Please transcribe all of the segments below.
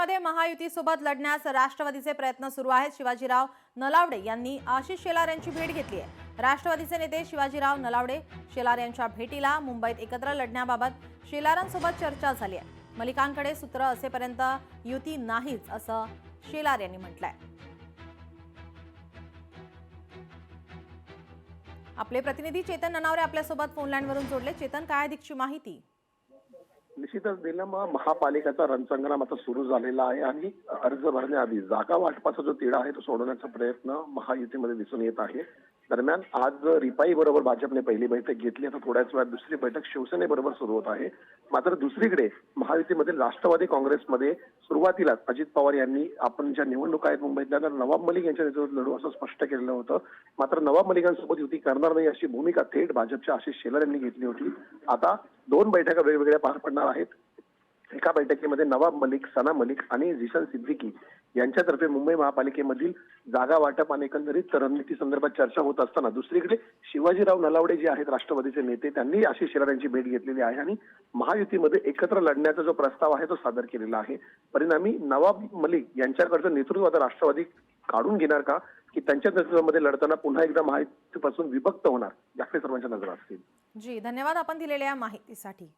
राष्ट्रवादीमध्ये महायुतीसोबत लढण्यास राष्ट्रवादीचे प्रयत्न सुरू आहेत। शिवाजीराव नलावडे यांनी आशिष शेलार यांची भेट घेतली आहे। राष्ट्रवादीचे नेते शिवाजीराव नलावडे शेलार यांच्या भेटीला मुंबईत एकत्र लढण्याबाबत शेलारांसोबत चर्चा झाली आहे। मलिकांकडे सूत्र असेपर्यंत युती नाहीच असं शेलार यांनी म्हटलंय। आपले प्रतिनिधी चेतन ननावरे आपल्यासोबत फोन लाईनवरून जोडले। चेतन, काय अधिकची माहिती? निश्चितच दिल्लीमा महापालिकेचा रणसंग्राम आता सुरू झालेला आहे आणि अर्ज भरण्याआधी जागा वाटपाचा जो तिढा आहे तो सोडवण्याचा प्रयत्न महायुतीमध्ये दिसून येत आहे। दरम्यान आज रिपाई बरोबर भाजपने पहिली बैठक घेतली, आता थोड्याच वेळात दुसरी बैठक शिवसेनेबरोबर सुरू होत आहे। मात्र दुसरीकडे महायुतीमध्ये राष्ट्रवादी काँग्रेसमध्ये सुरुवातीलाच अजित पवार यांनी आपण ज्या निवडणुका आहेत मुंबईतल्या तर नवाब मलिक यांच्या नेतृत्वात लढू असं स्पष्ट केलेलं होतं। मात्र नवाब मलिकांसोबत युती करणार नाही अशी भूमिका थेट भाजपच्या आशिष शेलार यांनी घेतली होती। आता दोन बैठका वेगवेगळ्या पार पडणार आहेत। एका बैठकीमध्ये नवाब मलिक, सना मलिक आणि झिशान सिद्दीकी यांच्यातर्फे मुंबई महापालिकेमधील जागा वाटप आणि एकंदरीत रणनीती संदर्भात चर्चा होत असताना दुसरीकडे शिवाजीराव नलावडे जे आहेत राष्ट्रवादीचे नेते त्यांनी आशिष शेलार यांची भेट घेतलेली आहे आणि महायुतीमध्ये एकत्र लढण्याचा जो प्रस्ताव आहे तो सादर केलेला आहे। परिणामी नवाब मलिक यांच्याकडचं नेतृत्व आता राष्ट्रवादी काढून घेणार का की त्यांच्या नेतृत्वामध्ये लढताना पुन्हा एकदा महायुतीपासून विभक्त होणार याकडे सर्वांच्या नजर असतील। जी, धन्यवाद आपण दिलेल्या माहितीसाठी।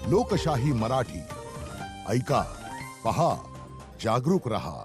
लोकशाही मराठी ऐका, पहा, जागरूक रहा।